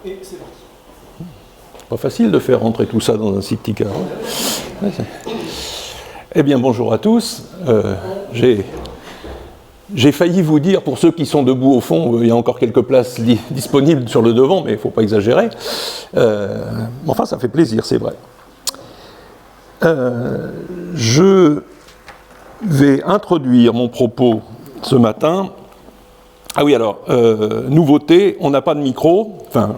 Et c'est parti. Pas facile de faire rentrer tout ça dans un si petit cadre. Ouais, eh bien, bonjour à tous. J'ai failli vous dire, pour ceux qui sont debout au fond, il y a encore quelques places disponibles sur le devant, mais il ne faut pas exagérer. Enfin, ça fait plaisir, c'est vrai. Je vais introduire mon propos ce matin. Ah oui, alors, nouveauté, on n'a pas de micro, enfin,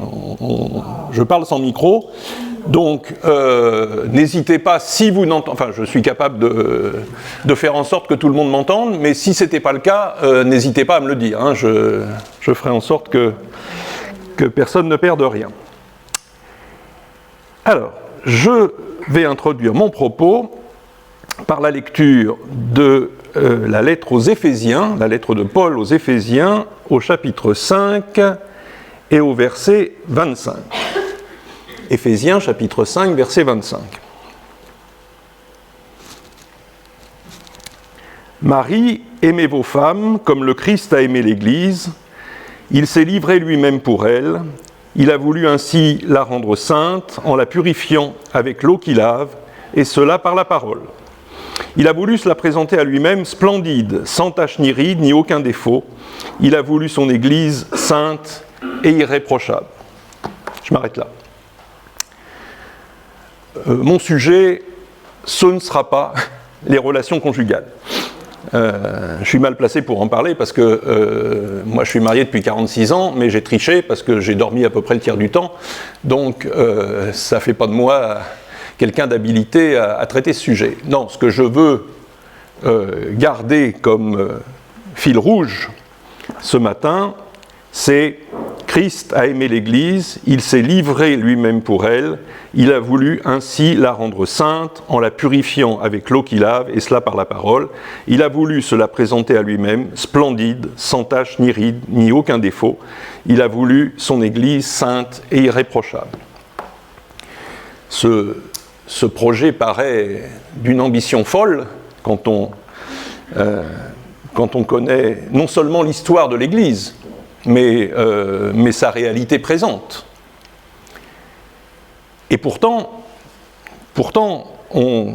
je parle sans micro, donc n'hésitez pas, si vous n'entendez, enfin, je suis capable de faire en sorte que tout le monde m'entende, mais si ce n'était pas le cas, n'hésitez pas à me le dire, hein, je ferai en sorte que personne ne perde rien. Alors, je vais introduire mon propos par la lecture de la lettre aux Éphésiens, la lettre de Paul aux Éphésiens, au chapitre 5 et au verset 25. Éphésiens, chapitre 5, verset 25. Marie, aimez vos femmes comme le Christ a aimé l'Église. Il s'est livré lui-même pour elle. Il a voulu ainsi la rendre sainte en la purifiant avec l'eau qui lave, et cela par la parole. Il a voulu se la présenter à lui-même splendide, sans tache ni ride, ni aucun défaut. Il a voulu son Église sainte et irréprochable. Je m'arrête là. Mon sujet, ce ne sera pas les relations conjugales. Je suis mal placé pour en parler parce que moi je suis marié depuis 46 ans, mais j'ai triché parce que j'ai dormi à peu près le tiers du temps. Donc ça ne fait pas de moi quelqu'un d'habilité à traiter ce sujet. Non, ce que je veux garder comme fil rouge ce matin, c'est Christ a aimé l'Église, il s'est livré lui-même pour elle, il a voulu ainsi la rendre sainte en la purifiant avec l'eau qui lave, et cela par la parole. Il a voulu se la présenter à lui-même, splendide, sans tache ni ride, ni aucun défaut. Il a voulu son Église sainte et irréprochable. Ce projet paraît d'une ambition folle quand on connaît non seulement l'histoire de l'Église, mais sa réalité présente. Et pourtant on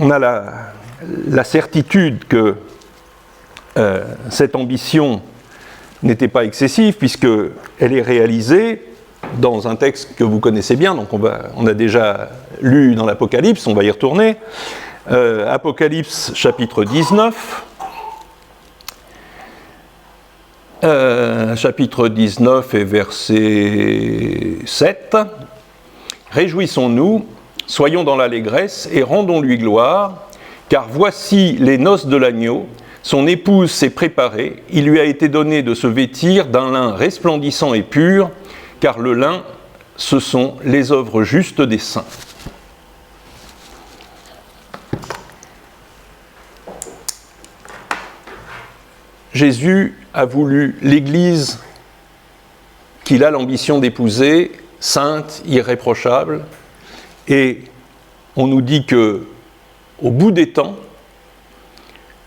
a la certitude que cette ambition n'était pas excessive, puisqu'elle est réalisée dans un texte que vous connaissez bien, donc on a déjà lu dans l'Apocalypse, on va y retourner. Apocalypse chapitre 19. Chapitre 19 et verset 7. Réjouissons-nous, soyons dans l'allégresse et rendons-lui gloire, car voici les noces de l'agneau, son épouse s'est préparée, il lui a été donné de se vêtir d'un lin resplendissant et pur, car le lin, ce sont les œuvres justes des saints. Jésus a voulu l'Église qu'il a l'ambition d'épouser, sainte, irréprochable, et on nous dit que, au bout des temps,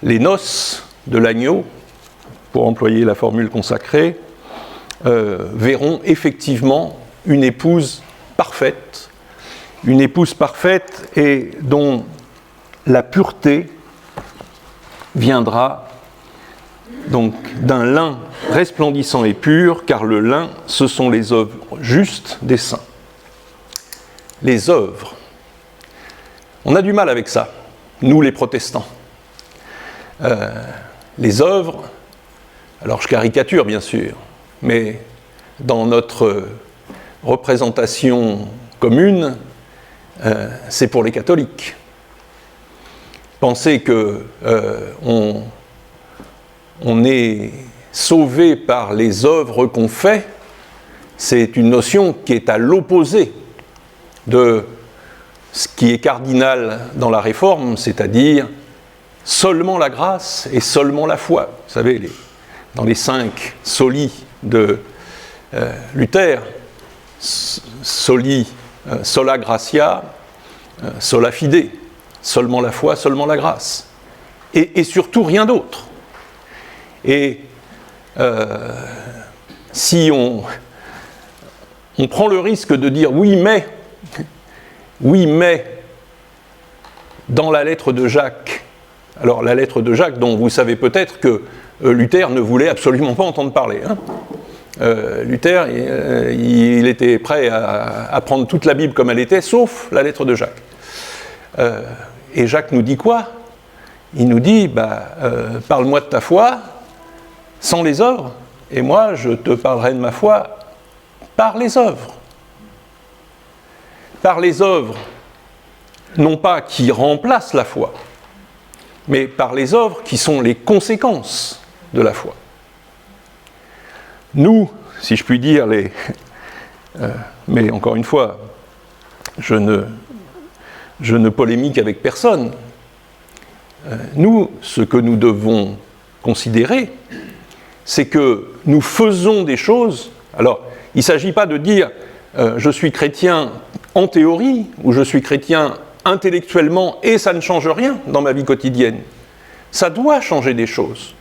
les noces de l'agneau, pour employer la formule consacrée, verront effectivement une épouse parfaite et dont la pureté viendra donc d'un lin resplendissant et pur, car le lin, ce sont les œuvres justes des saints. Les œuvres. On a du mal avec ça, nous les protestants. Les œuvres, alors je caricature bien sûr, mais dans notre représentation commune, c'est pour les catholiques. Pensez que on est sauvé par les œuvres qu'on fait, c'est une notion qui est à l'opposé de ce qui est cardinal dans la Réforme, c'est-à-dire seulement la grâce et seulement la foi. Vous savez, dans les 5 soli de Luther, soli, sola gratia, sola fide, seulement la foi, seulement la grâce. Et surtout rien d'autre. Et si on prend le risque de dire oui, mais, dans la lettre de Jacques, alors la lettre de Jacques dont vous savez peut-être que Luther ne voulait absolument pas entendre parler. Luther, il était prêt à prendre toute la Bible comme elle était, sauf la lettre de Jacques. Et Jacques nous dit quoi? Il nous dit, parle-moi de ta foi sans les œuvres, et moi je te parlerai de ma foi par les œuvres. Par les œuvres, non pas qui remplacent la foi, mais par les œuvres qui sont les conséquences de la foi. Nous, si je puis dire, mais encore une fois, je ne polémique avec personne. Nous, ce que nous devons considérer, c'est que nous faisons des choses. Alors, il ne s'agit pas de dire je suis chrétien en théorie ou je suis chrétien intellectuellement et ça ne change rien dans ma vie quotidienne. Ça doit changer des choses.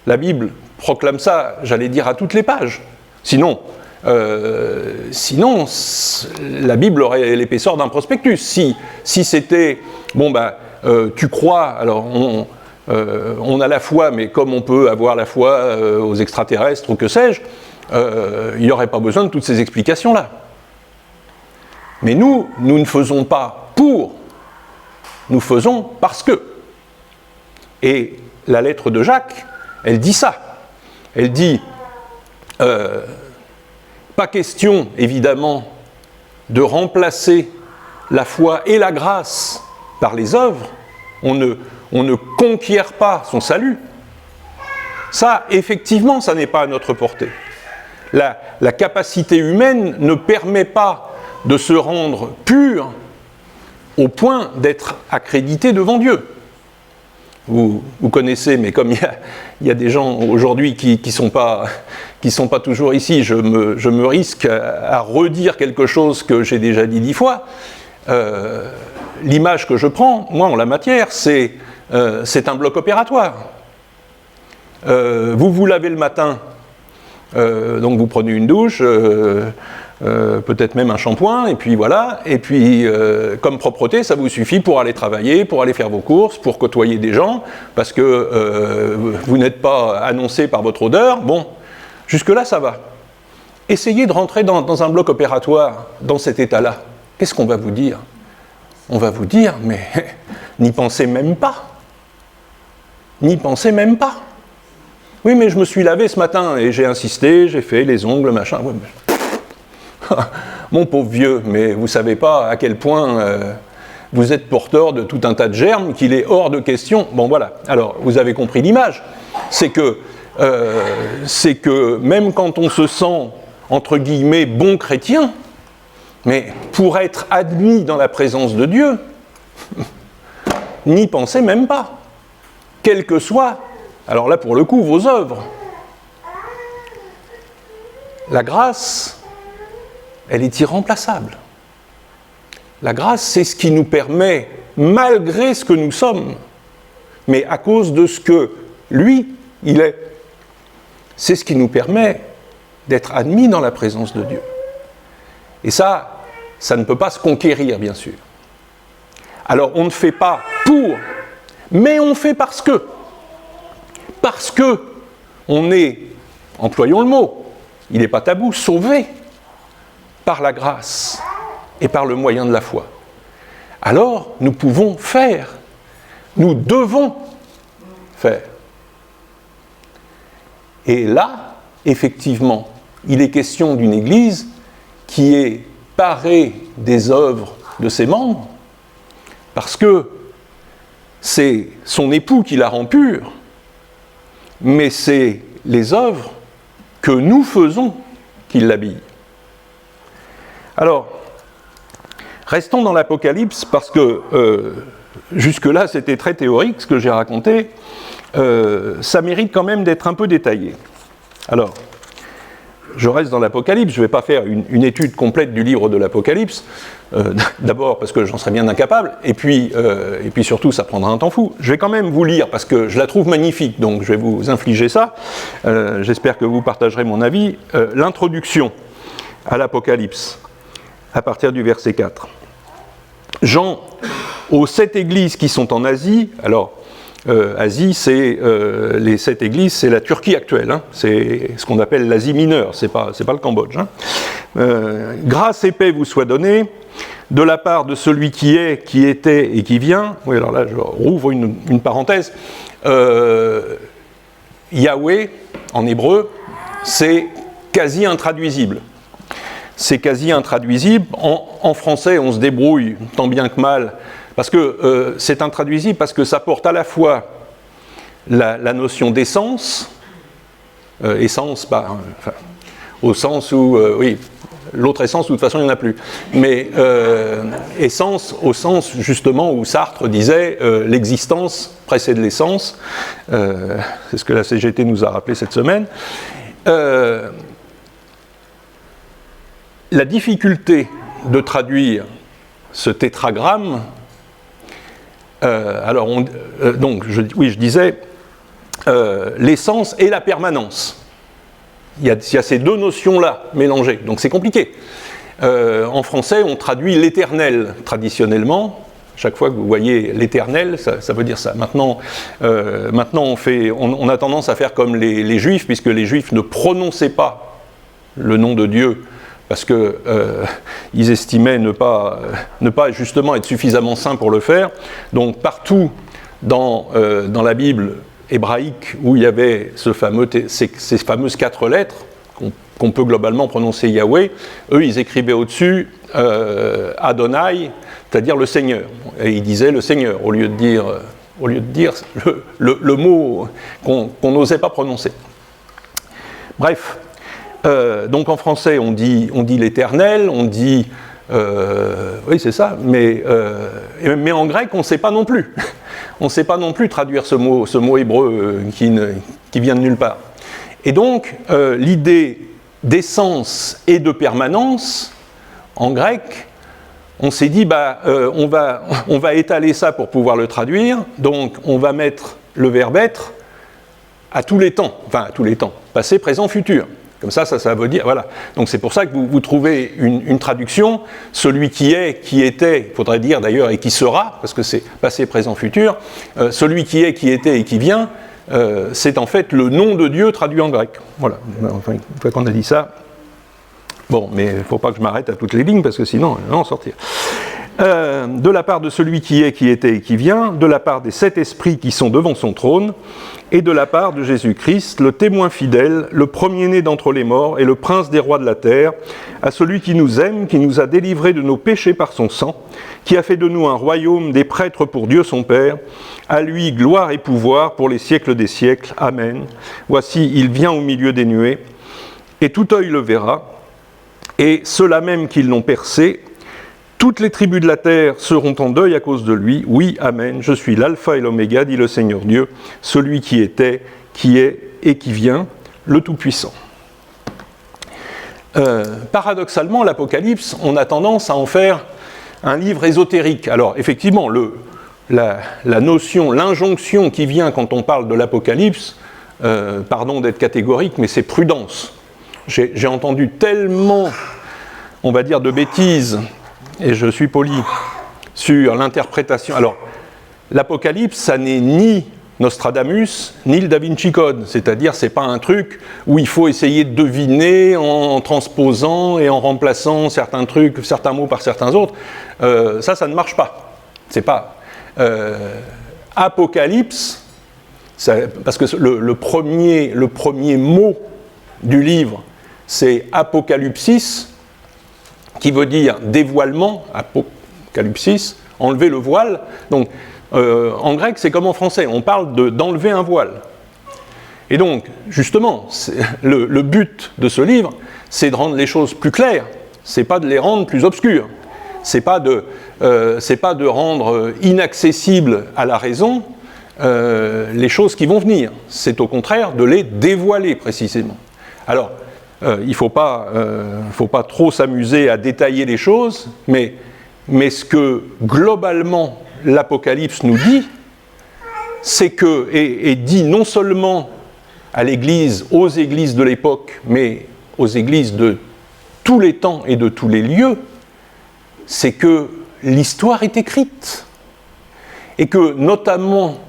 La Bible proclame ça, j'allais dire, à toutes les pages. Sinon, la Bible aurait l'épaisseur d'un prospectus. Si c'était, tu crois, alors on a la foi, mais comme on peut avoir la foi aux extraterrestres ou que sais-je, il n'y aurait pas besoin de toutes ces explications-là. Mais nous ne faisons pas pour, nous faisons parce que. Et la lettre de Jacques, elle dit ça. Elle dit, pas question, évidemment, de remplacer la foi et la grâce par les œuvres. On ne conquiert pas son salut. Ça, effectivement, ça n'est pas à notre portée. La capacité humaine ne permet pas de se rendre pur au point d'être accrédité devant Dieu. Vous connaissez, mais comme il y a des gens aujourd'hui qui sont pas toujours ici, je me risque à redire quelque chose que j'ai déjà dit 10 fois. L'image que je prends, moi, en la matière, c'est un bloc opératoire. Vous lavez le matin, donc vous prenez une douche, peut-être même un shampoing, et puis voilà, et puis comme propreté, ça vous suffit pour aller travailler, pour aller faire vos courses, pour côtoyer des gens, parce que vous n'êtes pas annoncé par votre odeur. Bon, jusque-là, ça va. Essayez de rentrer dans un bloc opératoire, dans cet état-là. Qu'est-ce qu'on va vous dire? On va vous dire, mais n'y pensez même pas. N'y pensez même pas. Oui, mais je me suis lavé ce matin, et j'ai insisté, j'ai fait les ongles, machin. Ouais, mais... Mon pauvre vieux, mais vous ne savez pas à quel point vous êtes porteur de tout un tas de germes qu'il est hors de question. Bon, voilà. Alors, vous avez compris l'image. C'est que même quand on se sent, entre guillemets, bon chrétien, mais pour être admis dans la présence de Dieu, n'y pensez même pas. Quelles que soient, alors là, pour le coup, vos œuvres. La grâce... elle est irremplaçable. La grâce, c'est ce qui nous permet, malgré ce que nous sommes, mais à cause de ce que lui, il est, c'est ce qui nous permet d'être admis dans la présence de Dieu. Et ça ne peut pas se conquérir, bien sûr. Alors, on ne fait pas pour, mais on fait parce que. Parce que on est, employons le mot, il n'est pas tabou, sauvé par la grâce et par le moyen de la foi. Alors, nous pouvons faire, nous devons faire. Et là, effectivement, il est question d'une Église qui est parée des œuvres de ses membres, parce que c'est son époux qui la rend pure, mais c'est les œuvres que nous faisons qui l'habillent. Alors, restons dans l'Apocalypse, parce que jusque-là, c'était très théorique ce que j'ai raconté. Ça mérite quand même d'être un peu détaillé. Alors, je reste dans l'Apocalypse, je ne vais pas faire une étude complète du livre de l'Apocalypse, d'abord parce que j'en serais bien incapable, et puis surtout ça prendra un temps fou. Je vais quand même vous lire, parce que je la trouve magnifique, donc je vais vous infliger ça, j'espère que vous partagerez mon avis. L'introduction. à l'Apocalypse, à partir du verset 4. Jean, aux 7 églises qui sont en Asie, alors Asie, c'est les 7 églises, c'est la Turquie actuelle, hein, c'est ce qu'on appelle l'Asie mineure, c'est pas le Cambodge. Hein. Grâce et paix vous soit donnée de la part de celui qui est, qui était et qui vient. Oui, alors là, je rouvre une parenthèse. Yahweh, en hébreu, c'est quasi intraduisible. C'est quasi intraduisible. En français, on se débrouille tant bien que mal, parce que c'est intraduisible, parce que ça porte à la fois la notion d'essence, essence, au sens où, oui, l'autre essence, de toute façon, il n'y en a plus. Mais essence, au sens, justement, où Sartre disait l'existence précède l'essence. C'est ce que la CGT nous a rappelé cette semaine. La difficulté de traduire ce tétragramme, donc, je disais, l'essence et la permanence. Il y a ces deux notions-là mélangées, donc c'est compliqué. En français, on traduit l'éternel traditionnellement. Chaque fois que vous voyez l'éternel, ça veut dire ça. Maintenant on a tendance à faire comme les Juifs, puisque les Juifs ne prononçaient pas le nom de Dieu, parce qu'ils estimaient ne pas justement être suffisamment saints pour le faire. Donc partout dans la Bible hébraïque, où il y avait ces fameuses 4 lettres, qu'on peut globalement prononcer Yahweh, eux ils écrivaient au-dessus Adonai, c'est-à-dire le Seigneur. Et ils disaient le Seigneur, au lieu de dire le mot qu'on n'osait pas prononcer. Bref, donc en français on dit l'Éternel, on dit... oui, c'est ça, mais en grec, on ne sait pas non plus. On ne sait pas non plus traduire ce mot hébreu qui vient de nulle part. Et donc, l'idée d'essence et de permanence, en grec, on s'est dit, on va étaler ça pour pouvoir le traduire, donc on va mettre le verbe être à tous les temps, passé, présent, futur. Comme ça veut dire, voilà. Donc c'est pour ça que vous trouvez une traduction, celui qui est, qui était, il faudrait dire d'ailleurs, et qui sera, parce que c'est passé, présent, futur, celui qui est, qui était et qui vient, c'est en fait le nom de Dieu traduit en grec. Voilà, enfin, une fois qu'on a dit ça, bon, mais il ne faut pas que je m'arrête à toutes les lignes, parce que sinon, on va en sortir. De la part de celui qui est, qui était et qui vient, de la part des 7 esprits qui sont devant son trône, et de la part de Jésus-Christ, le témoin fidèle, le premier-né d'entre les morts et le prince des rois de la terre, à celui qui nous aime, qui nous a délivrés de nos péchés par son sang, qui a fait de nous un royaume, des prêtres pour Dieu son Père, à lui gloire et pouvoir pour les siècles des siècles. Amen. Voici, il vient au milieu des nuées, et tout œil le verra, et ceux-là même qui l'ont percé, toutes les tribus de la terre seront en deuil à cause de lui. Oui, amen, je suis l'alpha et l'oméga, dit le Seigneur Dieu, celui qui était, qui est et qui vient, le Tout-Puissant. Paradoxalement, l'Apocalypse, on a tendance à en faire un livre ésotérique. Alors, effectivement, la notion, l'injonction qui vient quand on parle de l'Apocalypse, pardon d'être catégorique, mais c'est prudence. J'ai entendu tellement, on va dire, de bêtises, et je suis poli, sur l'interprétation. Alors, l'Apocalypse, ça n'est ni Nostradamus, ni le Da Vinci Code, c'est-à-dire c'est pas un truc où il faut essayer de deviner en transposant et en remplaçant certains trucs, certains mots par certains autres. Ça ne marche pas. C'est pas Apocalypse, parce que le premier mot du livre, c'est apocalypsis, qui veut dire dévoilement, apocalypsis, enlever le voile. Donc, en grec, c'est comme en français, on parle d'enlever un voile. Et donc, justement, le but de ce livre, c'est de rendre les choses plus claires, c'est pas de les rendre plus obscures, c'est pas de rendre inaccessibles à la raison les choses qui vont venir, c'est au contraire de les dévoiler précisément. Alors, il ne faut pas trop s'amuser à détailler les choses, mais ce que globalement l'Apocalypse nous dit, c'est que, et dit non seulement à l'Église, aux églises de l'époque, mais aux églises de tous les temps et de tous les lieux, c'est que l'histoire est écrite. Et que, notamment,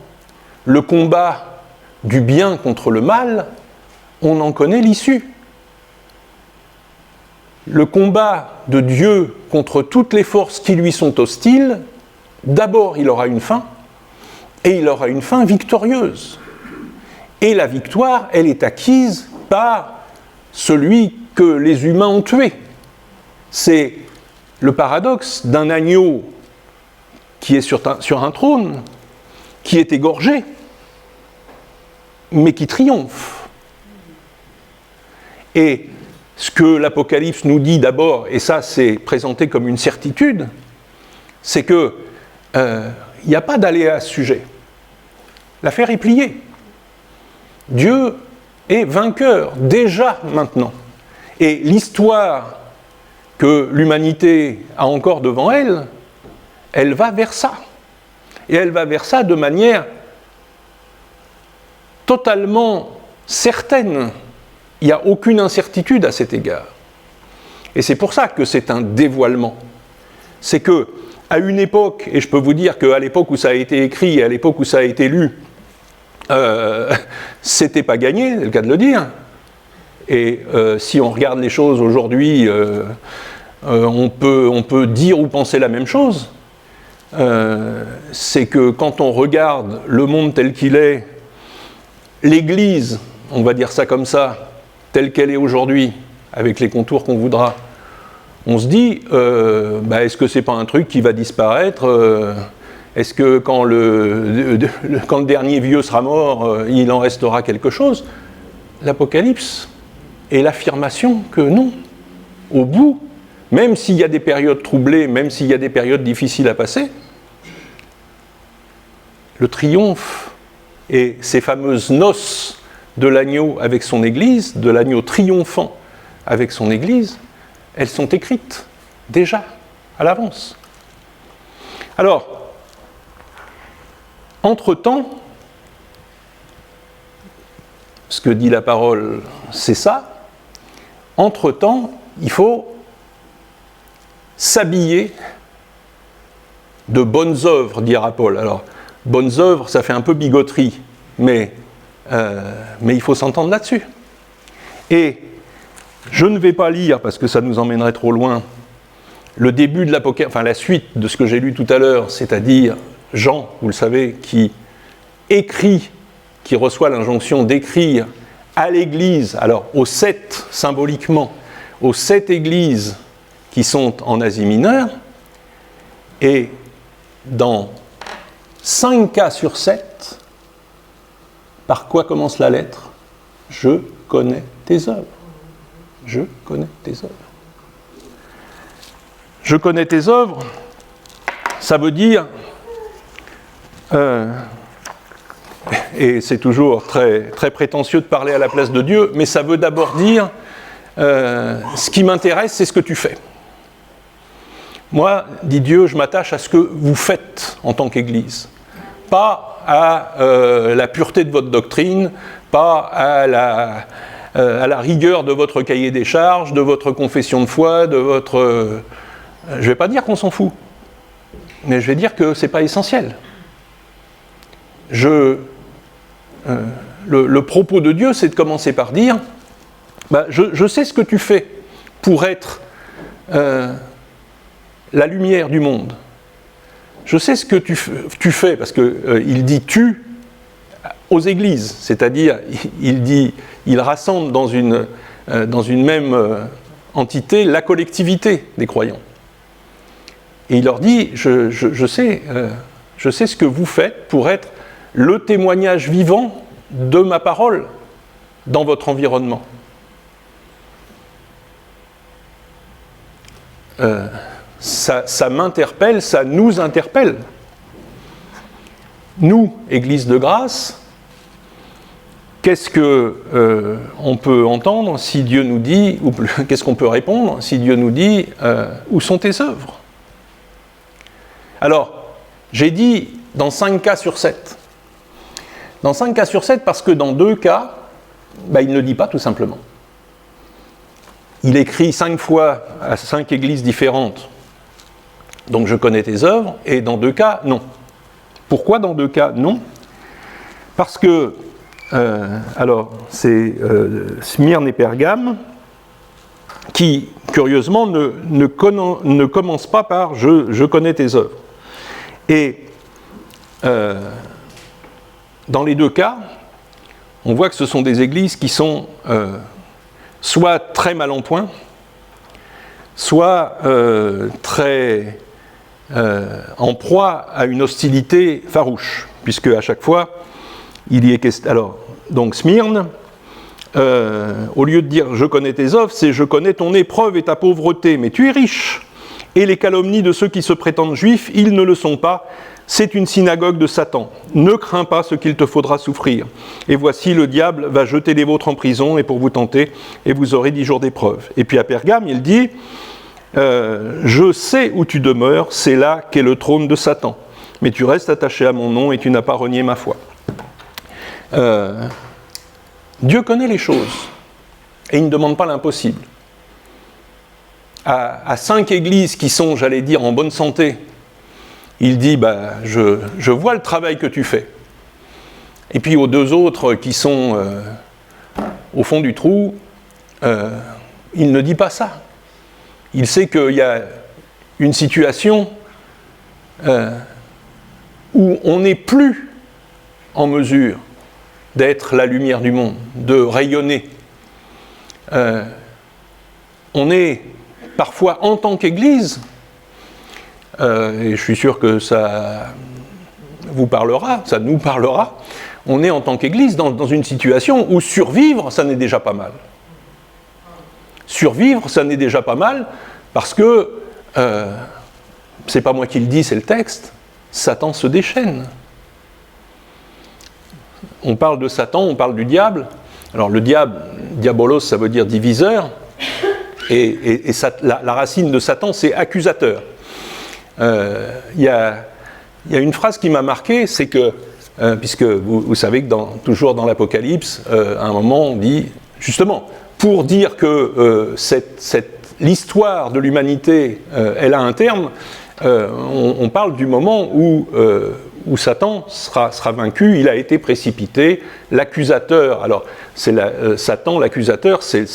le combat du bien contre le mal, on en connaît l'issue. Le combat de Dieu contre toutes les forces qui lui sont hostiles, d'abord il aura une fin, et il aura une fin victorieuse. Et la victoire, elle est acquise par celui que les humains ont tué. C'est le paradoxe d'un agneau qui est sur un trône, qui est égorgé, mais qui triomphe. Et ce que l'Apocalypse nous dit d'abord, et ça c'est présenté comme une certitude, c'est que il n'y a pas d'aléa à ce sujet. L'affaire est pliée. Dieu est vainqueur, déjà maintenant. Et l'histoire que l'humanité a encore devant elle, elle va vers ça. Et elle va vers ça de manière totalement certaine. Il n'y a aucune incertitude à cet égard. Et c'est pour ça que c'est un dévoilement. C'est que, à une époque, et je peux vous dire qu'à l'époque où ça a été écrit et à l'époque où ça a été lu, c'était pas gagné, c'est le cas de le dire. Et si on regarde les choses aujourd'hui, on peut dire ou penser la même chose. C'est que quand on regarde le monde tel qu'il est, l'Église, on va dire ça comme ça, telle qu'elle est aujourd'hui, avec les contours qu'on voudra, on se dit, est-ce que c'est pas un truc qui va disparaître est-ce que quand le dernier vieux sera mort, il en restera quelque chose? L'Apocalypse est l'affirmation que non. Au bout, même s'il y a des périodes troublées, même s'il y a des périodes difficiles à passer, le triomphe et ces fameuses noces de l'agneau avec son Église, de l'agneau triomphant avec son Église, elles sont écrites déjà, à l'avance. Alors, entre-temps, ce que dit la parole, c'est ça. Entre-temps, il faut s'habiller de bonnes œuvres, dira Paul. Alors, bonnes œuvres, ça fait un peu bigoterie, mais il faut s'entendre là-dessus. Et je ne vais pas lire, parce que ça nous emmènerait trop loin, le début de l'Apocalypse, enfin la suite de ce que j'ai lu tout à l'heure, c'est-à-dire Jean, vous le savez, qui écrit, qui reçoit l'injonction d'écrire à l'Église, alors aux 7, symboliquement, aux 7 églises qui sont en Asie mineure, et dans 5 cas sur 7, par quoi commence la lettre? Je connais tes œuvres. Je connais tes œuvres. Je connais tes œuvres, ça veut dire, et c'est toujours très, très prétentieux de parler à la place de Dieu, mais ça veut d'abord dire, ce qui m'intéresse, c'est ce que tu fais. Moi, dit Dieu, je m'attache à ce que vous faites en tant qu'Église. Pas à la pureté de votre doctrine, pas à la rigueur de votre cahier des charges, de votre confession de foi, de votre... je ne vais pas dire qu'on s'en fout, mais je vais dire que ce n'est pas essentiel. Le propos de Dieu, c'est de commencer par dire, je sais ce que tu fais pour être la lumière du monde. Je sais ce que tu fais, parce qu'il dit « tu » aux églises, c'est-à-dire il rassemble dans une même entité la collectivité des croyants. Et il leur dit, je sais ce que vous faites pour être le témoignage vivant de ma parole dans votre environnement. Ça m'interpelle, ça nous interpelle. Nous, Église de grâce, qu'est-ce qu'on peut entendre si Dieu nous dit, ou qu'est-ce qu'on peut répondre si Dieu nous dit où sont tes œuvres? Alors, j'ai dit dans 5 cas sur 7. Dans 5 cas sur 7 parce que dans 2 cas, il ne le dit pas tout simplement. il écrit 5 fois à 5 églises différentes, donc je connais tes œuvres, et dans 2 cas, non. Pourquoi dans 2 cas, non? Parce que, alors, c'est Smyrne et Pergame qui, curieusement, ne commencent pas par « je connais tes œuvres ». Et dans les 2 cas, on voit que ce sont des églises qui sont soit très mal en point, soit très en proie à une hostilité farouche, puisque à chaque fois, il y est question. Alors, donc Smyrne, au lieu de dire « je connais tes œuvres », c'est « je connais ton épreuve et ta pauvreté, mais tu es riche ». Et les calomnies de ceux qui se prétendent juifs, ils ne le sont pas. C'est une synagogue de Satan. Ne crains pas ce qu'il te faudra souffrir. Et voici, le diable va jeter les vôtres en prison et pour vous tenter, et vous aurez 10 jours d'épreuve. Et puis à Pergame, il dit je sais où tu demeures, c'est là qu'est le trône de Satan. Mais tu restes attaché à mon nom et tu n'as pas renié ma foi. Dieu connaît les choses et il ne demande pas l'impossible. À 5 églises qui sont, j'allais dire, en bonne santé, il dit je vois le travail que tu fais. Et puis aux 2 autres qui sont au fond du trou, il ne dit pas ça. Il sait qu'il y a une situation où on n'est plus en mesure d'être la lumière du monde, de rayonner. On est parfois en tant qu'Église, et je suis sûr que ça vous parlera, ça nous parlera, on est en tant qu'Église dans une situation où survivre, ça n'est déjà pas mal. Survivre, ça n'est déjà pas mal, parce que, c'est pas moi qui le dis, c'est le texte, Satan se déchaîne. On parle de Satan, on parle du diable. Alors le diable, diabolos, ça veut dire diviseur, et la racine de Satan, c'est accusateur. Il y a une phrase qui m'a marqué, c'est que, puisque vous savez que toujours dans l'Apocalypse, à un moment on dit, justement, pour dire que l'histoire de l'humanité, elle a un terme, on parle du moment où Satan sera vaincu, il a été précipité, l'accusateur, alors c'est Satan, l'accusateur, c'est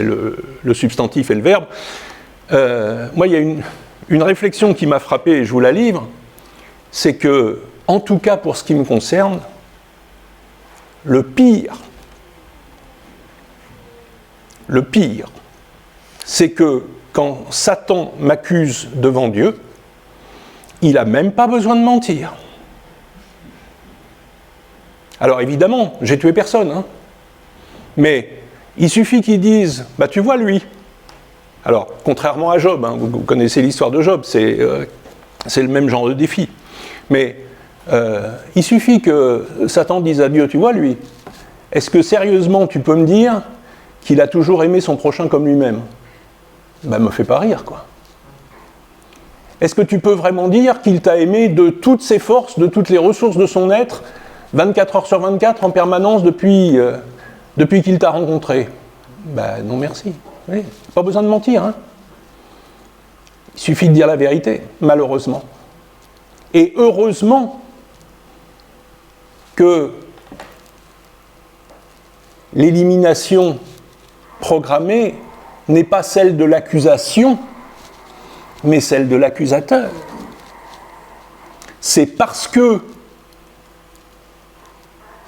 le substantif et le verbe. Moi, il y a une réflexion qui m'a frappé, et je vous la livre, c'est que, en tout cas pour ce qui me concerne, le pire, c'est que quand Satan m'accuse devant Dieu, il n'a même pas besoin de mentir. Alors évidemment, j'ai tué personne, hein, mais il suffit qu'il dise « tu vois lui ». Alors, contrairement à Job, hein, vous connaissez l'histoire de Job, c'est le même genre de défi. Mais il suffit que Satan dise à Dieu « tu vois lui, est-ce que sérieusement tu peux me dire qu'il a toujours aimé son prochain comme lui-même » me fait pas rire, quoi. Est-ce que tu peux vraiment dire qu'il t'a aimé de toutes ses forces, de toutes les ressources de son être, 24 heures sur 24, en permanence, depuis qu'il t'a rencontré? Non, merci. Oui, pas besoin de mentir, hein. Il suffit de dire la vérité, malheureusement. Et heureusement que l'élimination programmée n'est pas celle de l'accusation, mais celle de l'accusateur. C'est parce que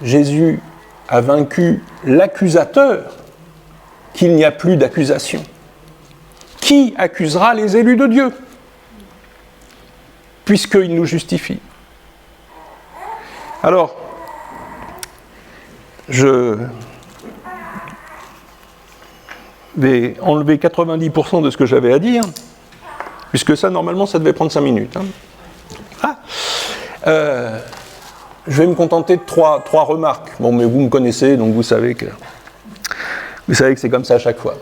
Jésus a vaincu l'accusateur qu'il n'y a plus d'accusation. Qui accusera les élus de Dieu? Puisqu'il nous justifie. Alors, je vais enlever 90% de ce que j'avais à dire, puisque ça, normalement, ça devait prendre 5 minutes. Hein. Je vais me contenter de trois remarques. Bon, mais vous me connaissez, donc vous savez que c'est comme ça à chaque fois.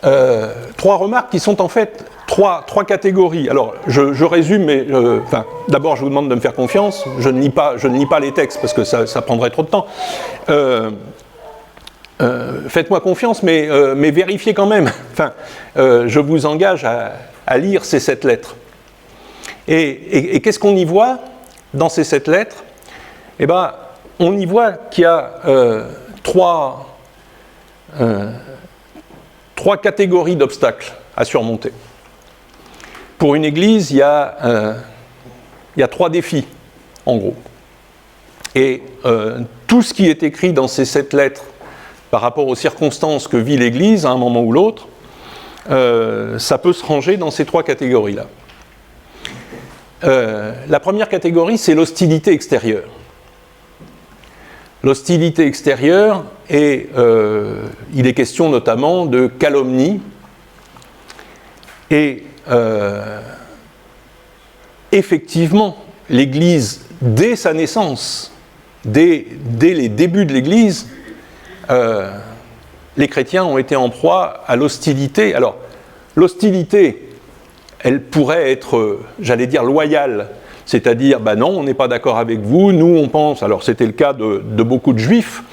3 remarques qui sont en fait trois catégories. Alors, je résume, mais d'abord, je vous demande de me faire confiance. Je ne lis pas les textes parce que ça prendrait trop de temps. faites-moi confiance, mais vérifiez quand même. Enfin, je vous engage à lire ces 7 lettres. Et qu'est-ce qu'on y voit dans ces 7 lettres? Eh bien, on y voit qu'il y a trois catégories d'obstacles à surmonter. Pour une église, il y a 3 défis, en gros. Et tout ce qui est écrit dans ces 7 lettres par rapport aux circonstances que vit l'Église à un moment ou l'autre, ça peut se ranger dans ces 3 catégories-là. La première catégorie, c'est l'hostilité extérieure. L'hostilité extérieure, et il est question notamment de calomnie, et effectivement, l'Église, dès sa naissance, dès les débuts de l'Église, les chrétiens ont été en proie à l'hostilité. Alors, l'hostilité, elle pourrait être, j'allais dire, loyale, c'est-à-dire, non, on n'est pas d'accord avec vous, nous on pense, alors c'était le cas de beaucoup de juifs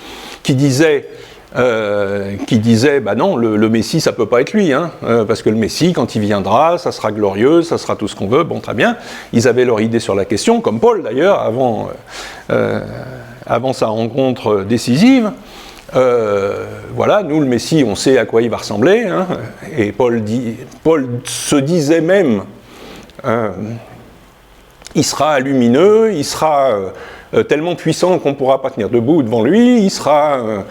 qui disaient, non, le Messie, ça ne peut pas être lui, hein, parce que le Messie, quand il viendra, ça sera glorieux, ça sera tout ce qu'on veut, bon, très bien. Ils avaient leur idée sur la question, comme Paul d'ailleurs, avant sa rencontre décisive. Voilà, nous, le Messie, on sait à quoi il va ressembler, hein, et Paul se disait même, il sera lumineux, il sera tellement puissant qu'on ne pourra pas tenir debout devant lui, il sera,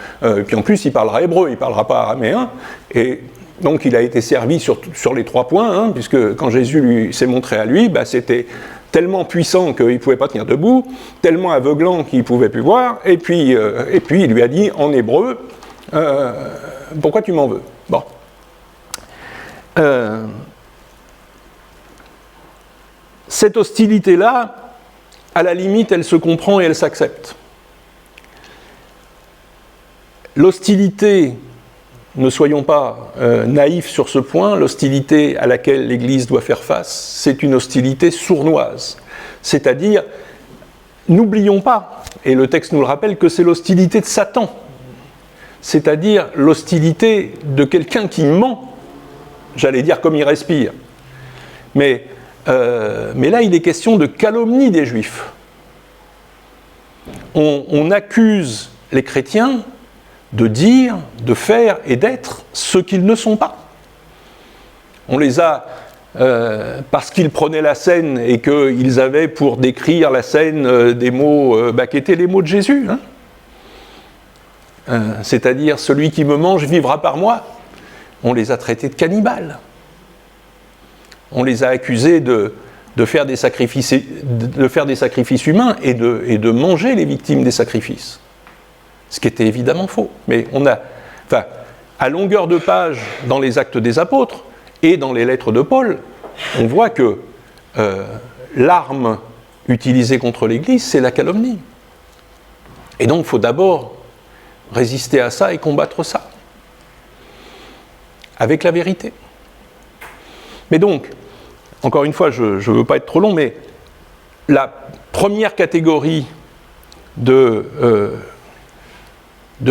puis en plus il parlera hébreu, il ne parlera pas araméen, et donc il a été servi sur les 3 points, hein, puisque quand Jésus s'est montré à lui, c'était tellement puissant qu'il ne pouvait pas tenir debout, tellement aveuglant qu'il ne pouvait plus voir, et puis il lui a dit en hébreu, pourquoi tu m'en veux? Bon. Cette hostilité-là, à la limite, elle se comprend et elle s'accepte. L'hostilité, ne soyons pas naïfs sur ce point, l'hostilité à laquelle l'Église doit faire face, c'est une hostilité sournoise. C'est-à-dire, n'oublions pas, et le texte nous le rappelle, que c'est l'hostilité de Satan. C'est-à-dire l'hostilité de quelqu'un qui ment, j'allais dire comme il respire. Mais là, il est question de calomnie des Juifs. On accuse les chrétiens de dire, de faire et d'être ce qu'ils ne sont pas. On les a, parce qu'ils prenaient la scène et qu'ils avaient pour décrire la scène des mots qui étaient les mots de Jésus. Hein. C'est-à-dire, celui qui me mange vivra par moi. On les a traités de cannibales. On les a accusés de faire des sacrifices humains et de manger les victimes des sacrifices. Ce qui était évidemment faux. Mais à longueur de page dans les Actes des Apôtres et dans les lettres de Paul, on voit que l'arme utilisée contre l'Église, c'est la calomnie. Et donc, il faut d'abord résister à ça et combattre ça. Avec la vérité. Mais donc, encore une fois, je ne veux pas être trop long, mais la première catégorie de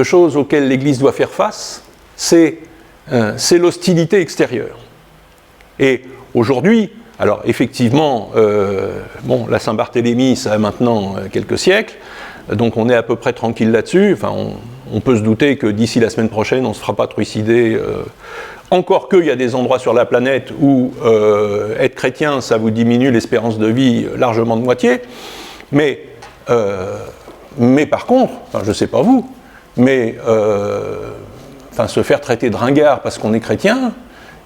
choses auxquelles l'Église doit faire face, c'est l'hostilité extérieure. Et aujourd'hui, alors effectivement, la Saint-Barthélemy, ça a maintenant quelques siècles, donc on est à peu près tranquille là-dessus. Enfin, on peut se douter que d'ici la semaine prochaine, on ne se fera pas trucider. Encore qu'il y a des endroits sur la planète où être chrétien, ça vous diminue l'espérance de vie largement de moitié. Mais par contre, je ne sais pas vous, mais se faire traiter de ringard parce qu'on est chrétien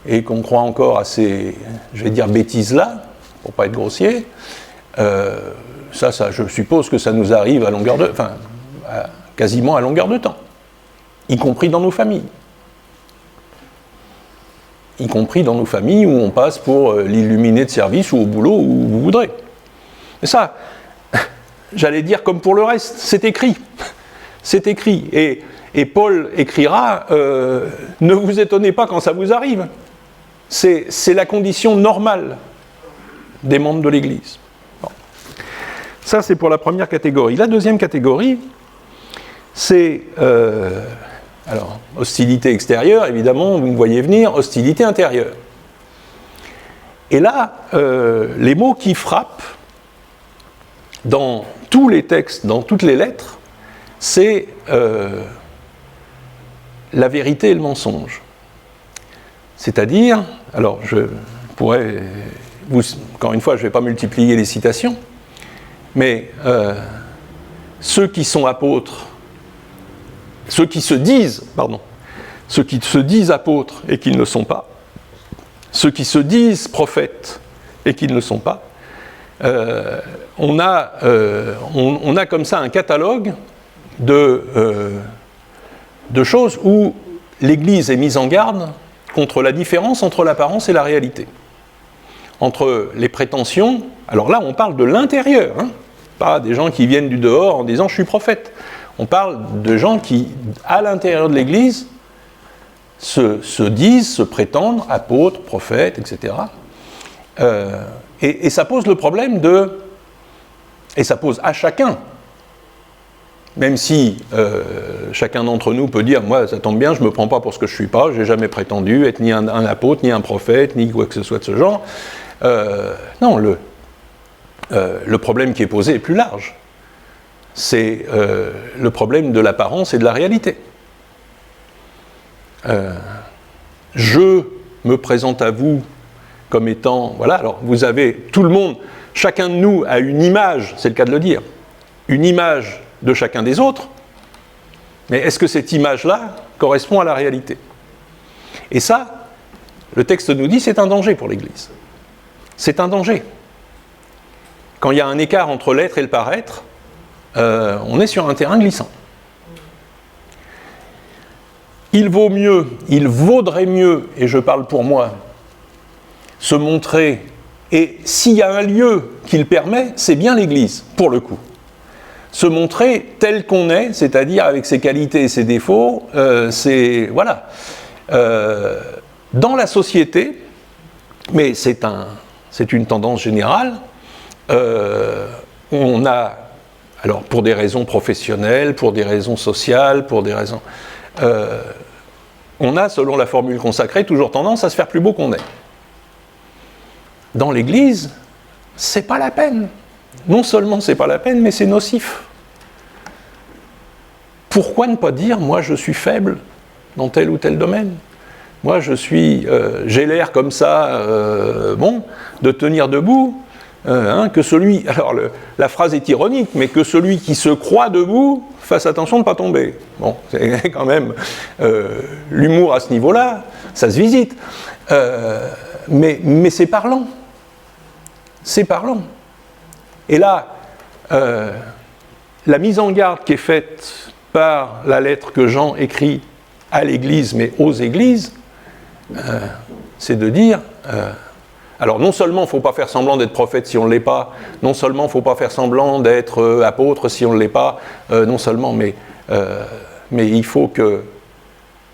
et qu'on croit encore à ces, je vais dire, bêtises-là, pour ne pas être grossier, ça, je suppose que ça nous arrive à longueur de, quasiment à longueur de temps, y compris dans nos familles. Y compris dans nos familles où on passe pour l'illuminé de service ou au boulot où vous voudrez. Et ça, j'allais dire comme pour le reste, c'est écrit. C'est écrit. Et Paul écrira, ne vous étonnez pas quand ça vous arrive. C'est la condition normale des membres de l'Église. Bon. Ça, c'est pour la première catégorie. La deuxième catégorie, c'est Alors, hostilité extérieure, évidemment, vous me voyez venir, hostilité intérieure. Et là, les mots qui frappent dans tous les textes, dans toutes les lettres, c'est la vérité et le mensonge. C'est-à-dire, alors je pourrais, encore une fois, je ne vais pas multiplier les citations, mais ceux qui sont apôtres, ceux qui se disent apôtres et qui ne le sont pas, ceux qui se disent prophètes et qui ne le sont pas, on a comme ça un catalogue de choses où l'Église est mise en garde contre la différence entre l'apparence et la réalité. Entre les prétentions, alors là on parle de l'intérieur, hein, pas des gens qui viennent du dehors en disant « je suis prophète ». On parle de gens qui, à l'intérieur de l'Église, se disent, se prétendent apôtres, prophètes, etc. Et ça pose le problème de... Et ça pose à chacun, même si chacun d'entre nous peut dire « moi, ça tombe bien, je ne me prends pas pour ce que je ne suis pas, je n'ai jamais prétendu être ni un apôtre, ni un prophète, ni quoi que ce soit de ce genre. » Non, le problème qui est posé est plus large. C'est le problème de l'apparence et de la réalité. Je me présente à vous comme étant... Voilà, alors vous avez tout le monde, chacun de nous a une image, c'est le cas de le dire, une image de chacun des autres, mais est-ce que cette image-là correspond à la réalité? Et ça, le texte nous dit, c'est un danger pour l'Église. C'est un danger. Quand il y a un écart entre l'être et le paraître, on est sur un terrain glissant. Il vaudrait mieux, et je parle pour moi, se montrer, et s'il y a un lieu qui le permet, c'est bien l'Église, pour le coup. Se montrer tel qu'on est, c'est-à-dire avec ses qualités et ses défauts, voilà. Dans la société, mais c'est une tendance générale, on a, alors pour des raisons professionnelles, pour des raisons sociales, pour des raisons... on a, selon la formule consacrée, toujours tendance à se faire plus beau qu'on est. Dans l'Église, c'est pas la peine. Non seulement c'est pas la peine, mais c'est nocif. Pourquoi ne pas dire, moi je suis faible dans tel ou tel domaine? Moi j'ai l'air comme ça, de tenir debout, que celui, alors la phrase est ironique, mais que celui qui se croit debout fasse attention de ne pas tomber. Bon, c'est quand même l'humour à ce niveau-là, ça se visite. Mais c'est parlant. C'est parlant. Et là, la mise en garde qui est faite par la lettre que Jean écrit à l'Église, mais aux Églises, c'est de dire... alors non seulement il ne faut pas faire semblant d'être prophète si on ne l'est pas, non seulement il ne faut pas faire semblant d'être apôtre si on ne l'est pas, non seulement, mais il faut que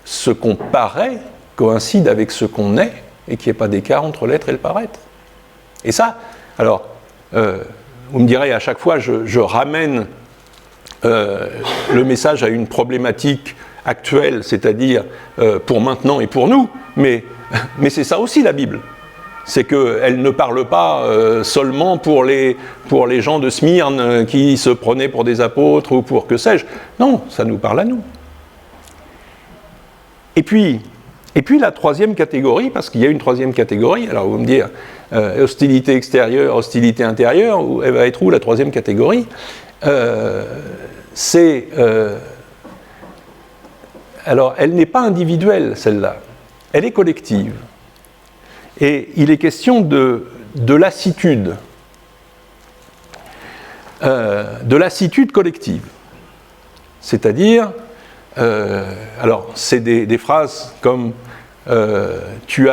ce qu'on paraît coïncide avec ce qu'on est, et qu'il n'y ait pas d'écart entre l'être et le paraître. Et ça, alors, vous me direz à chaque fois, je ramène le message à une problématique actuelle, c'est-à-dire pour maintenant et pour nous, mais c'est ça aussi la Bible. C'est qu'elle ne parle pas seulement pour les gens de Smyrne qui se prenaient pour des apôtres ou pour que sais-je. Non, ça nous parle à nous. Et puis la troisième catégorie, parce qu'il y a une troisième catégorie, alors vous me dire, hostilité extérieure, hostilité intérieure, elle va être où la troisième catégorie? Alors, elle n'est pas individuelle, celle-là, elle est collective. Et il est question de lassitude collective. C'est-à-dire, alors c'est des phrases comme tu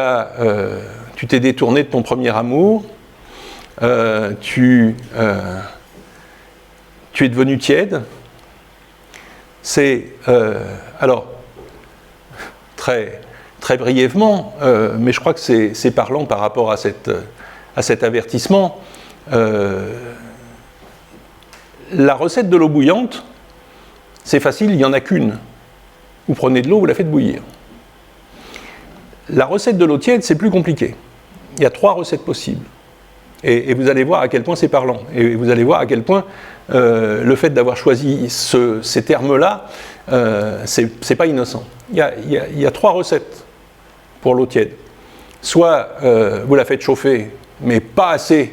t'es détourné de ton premier amour, tu es devenu tiède. C'est alors très brièvement, mais je crois que c'est parlant par rapport à cet avertissement. La recette de l'eau bouillante, c'est facile, il n'y en a qu'une. vous prenez de l'eau, vous la faites bouillir. La recette de l'eau tiède, c'est plus compliqué. Il y a 3 recettes possibles. Et vous allez voir à quel point c'est parlant. Et vous allez voir à quel point le fait d'avoir choisi ces termes-là, c'est pas innocent. Il y a 3 recettes pour l'eau tiède. Soit vous la faites chauffer, mais pas assez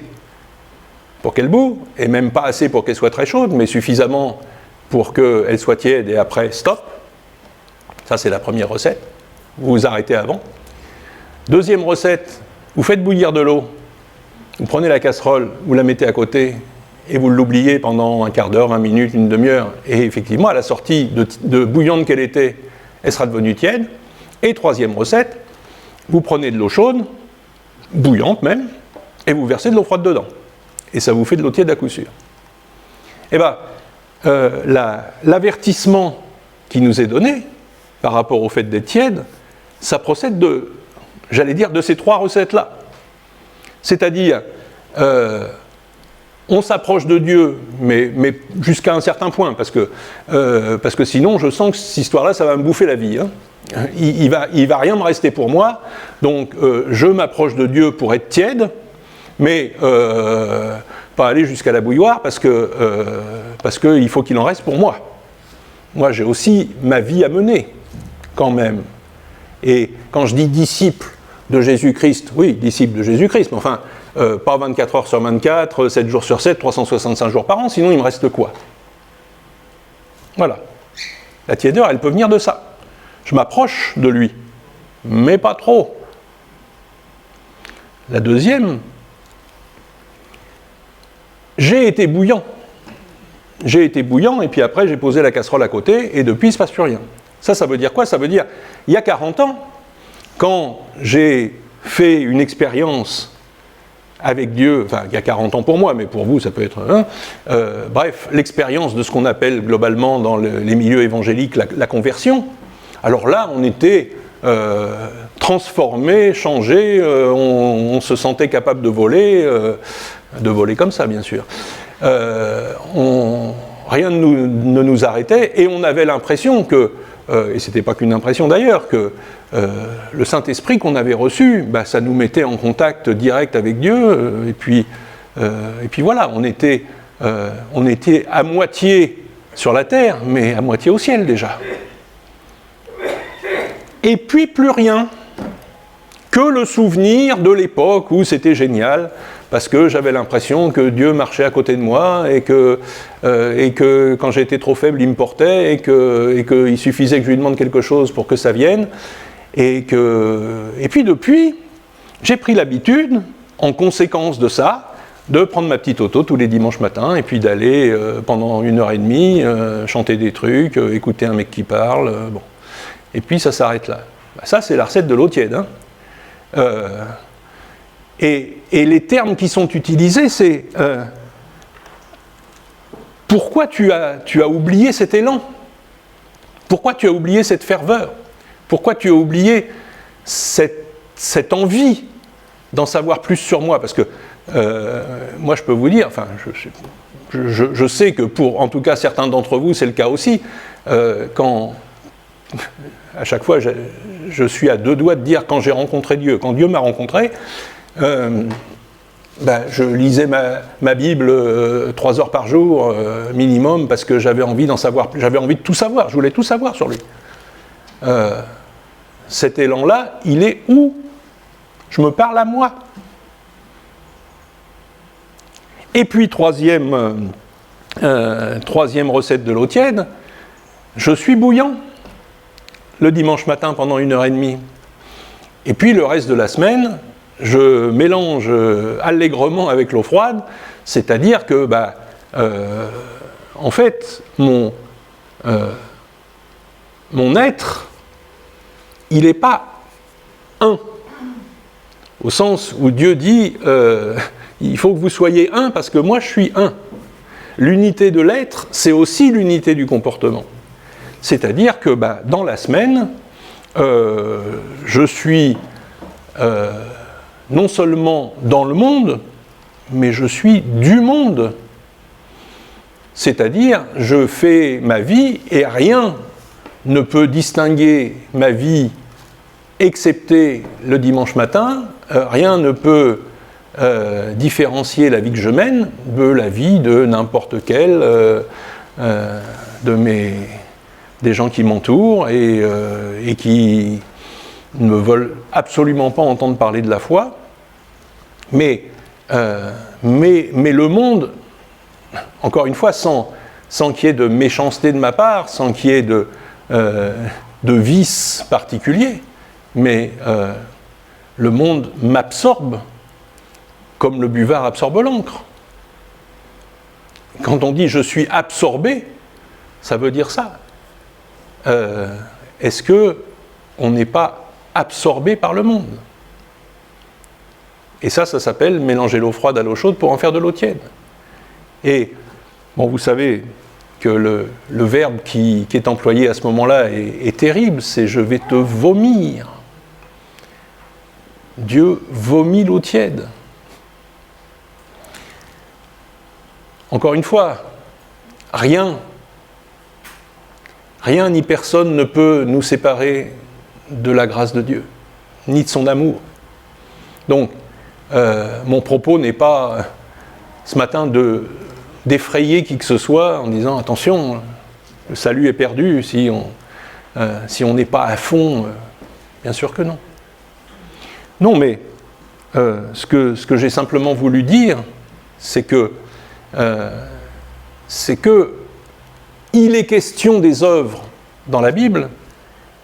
pour qu'elle boue, et même pas assez pour qu'elle soit très chaude, mais suffisamment pour qu'elle soit tiède, et après, stop. Ça, c'est la première recette. Vous vous arrêtez avant. Deuxième recette, vous faites bouillir de l'eau. Vous prenez la casserole, vous la mettez à côté, et vous l'oubliez pendant un quart d'heure, 20 minutes, une demi-heure. Et effectivement, à la sortie de bouillante qu'elle était, elle sera devenue tiède. Et troisième recette, vous prenez de l'eau chaude, bouillante même, et vous versez de l'eau froide dedans. Et ça vous fait de l'eau tiède à coup sûr. Eh bien, l'avertissement qui nous est donné par rapport au fait d'être tiède, ça procède de ces 3 recettes-là. C'est-à-dire, on s'approche de Dieu, mais jusqu'à un certain point, parce que sinon, je sens que cette histoire-là, ça va me bouffer la vie. Hein. Il va rien me rester pour moi, donc je m'approche de Dieu pour être tiède, mais pas aller jusqu'à la bouilloire, parce qu'il faut qu'il en reste pour moi. Moi, j'ai aussi ma vie à mener, quand même. Et quand je dis disciple de Jésus-Christ, oui, disciple de Jésus-Christ, mais enfin, pas 24 heures sur 24, 7 jours sur 7, 365 jours par an, sinon il me reste quoi? Voilà. La tiédeur, elle peut venir de ça. Je m'approche de lui, mais pas trop. La deuxième, j'ai été bouillant. J'ai été bouillant, et puis après, j'ai posé la casserole à côté, et depuis, il ne se passe plus rien. Ça veut dire quoi? Ça veut dire, il y a 40 ans, quand j'ai fait une expérience avec Dieu, enfin, il y a 40 ans pour moi, mais pour vous, ça peut être... bref, l'expérience de ce qu'on appelle globalement dans les milieux évangéliques la conversion. Alors là, on était transformé, changé, on se sentait capable de voler comme ça, bien sûr. Rien ne nous arrêtait, et on avait l'impression que, et c'était pas qu'une impression d'ailleurs, que le Saint-Esprit qu'on avait reçu, ça nous mettait en contact direct avec Dieu, et puis voilà, on était à moitié sur la terre, mais à moitié au ciel déjà. Et puis plus rien, que le souvenir de l'époque où c'était génial, parce que j'avais l'impression que Dieu marchait à côté de moi, et que quand j'étais trop faible, il me portait, et qu'il suffisait que je lui demande quelque chose pour que ça vienne. Et puis depuis, j'ai pris l'habitude, en conséquence de ça, de prendre ma petite auto tous les dimanches matins, et puis d'aller pendant 1h30 chanter des trucs, écouter un mec qui parle, bon. Et puis ça s'arrête là. Ça, c'est la recette de l'eau tiède. Hein. Et les termes qui sont utilisés, c'est pourquoi tu as oublié cet élan? Pourquoi tu as oublié cette ferveur? Pourquoi tu as oublié cette envie d'en savoir plus sur moi? Parce que moi, je peux vous dire, enfin, je sais que pour, en tout cas, certains d'entre vous, c'est le cas aussi, quand... À chaque fois, je suis à 2 doigts de dire quand j'ai rencontré Dieu. Quand Dieu m'a rencontré, je lisais ma Bible 3 heures par jour minimum, parce que j'avais envie d'en savoir plus, j'avais envie de tout savoir, je voulais tout savoir sur lui. Cet élan-là, il est où? Je me parle à moi. Et puis, troisième recette de l'eau tiède, je suis bouillant le dimanche matin pendant 1h30. Et puis le reste de la semaine, je mélange allègrement avec l'eau froide, c'est-à-dire que, en fait, mon être, il n'est pas un, au sens où Dieu dit il faut que vous soyez un parce que moi je suis un. L'unité de l'être, c'est aussi l'unité du comportement. C'est-à-dire que dans la semaine, je suis non seulement dans le monde, mais je suis du monde. C'est-à-dire, je fais ma vie et rien ne peut distinguer ma vie excepté le dimanche matin, rien ne peut différencier la vie que je mène de la vie de n'importe quel des gens qui m'entourent et qui ne veulent absolument pas entendre parler de la foi. Mais le monde, encore une fois, sans qu'il y ait de méchanceté de ma part, sans qu'il y ait de vice particulier, mais le monde m'absorbe comme le buvard absorbe l'encre. Quand on dit « je suis absorbé », ça veut dire ça. Est-ce qu'on n'est pas absorbé par le monde? Et ça s'appelle mélanger l'eau froide à l'eau chaude pour en faire de l'eau tiède. Et, bon, vous savez que le verbe qui est employé à ce moment-là est terrible, c'est « je vais te vomir ». Dieu vomit l'eau tiède. Encore une fois, rien ni personne ne peut nous séparer de la grâce de Dieu, ni de son amour. Donc, mon propos n'est pas, ce matin, d'effrayer qui que ce soit en disant « attention, le salut est perdu si on n'est pas à fond ». Bien sûr que non. Non, mais ce que j'ai simplement voulu dire, c'est que il est question des œuvres dans la Bible,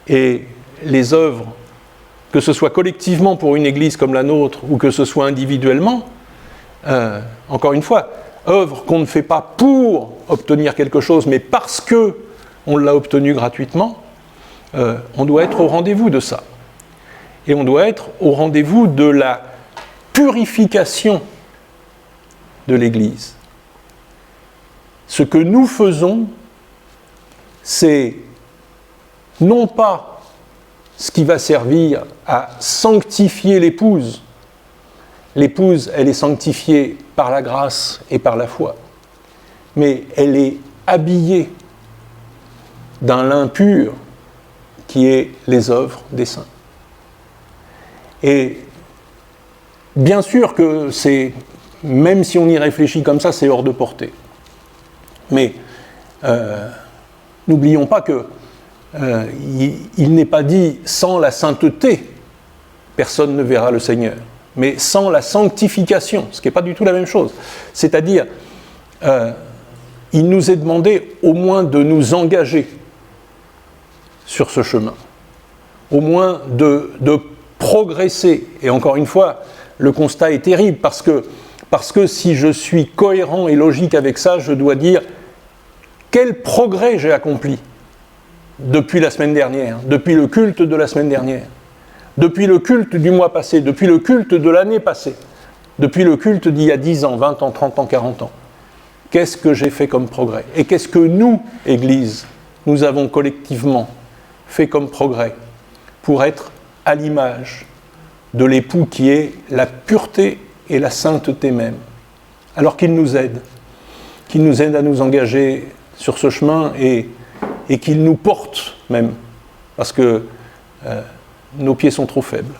et les œuvres, que ce soit collectivement pour une église comme la nôtre, ou que ce soit individuellement, encore une fois, œuvres qu'on ne fait pas pour obtenir quelque chose, mais parce qu'on l'a obtenu gratuitement, on doit être au rendez-vous de ça. Et on doit être au rendez-vous de la purification de l'Église. Ce que nous faisons, c'est non pas ce qui va servir à sanctifier l'épouse. L'épouse, elle est sanctifiée par la grâce et par la foi, mais elle est habillée d'un lin pur qui est les œuvres des saints. Et bien sûr que c'est, même si on y réfléchit comme ça, c'est hors de portée. Mais n'oublions pas que il n'est pas dit sans la sainteté, personne ne verra le Seigneur, mais sans la sanctification, ce qui n'est pas du tout la même chose. C'est-à-dire, il nous est demandé au moins de nous engager sur ce chemin, au moins de progresser. Et encore une fois, le constat est terrible parce que si je suis cohérent et logique avec ça, je dois dire quel progrès j'ai accompli depuis la semaine dernière, depuis le culte de la semaine dernière, depuis le culte du mois passé, depuis le culte de l'année passée, depuis le culte d'il y a 10 ans, 20 ans, 30 ans, 40 ans. Qu'est-ce que j'ai fait comme progrès? Et qu'est-ce que nous, Église, nous avons collectivement fait comme progrès pour être à l'image de l'époux qui est la pureté et la sainteté même, alors qu'il nous aide à nous engager sur ce chemin et qu'il nous porte même, parce que nos pieds sont trop faibles.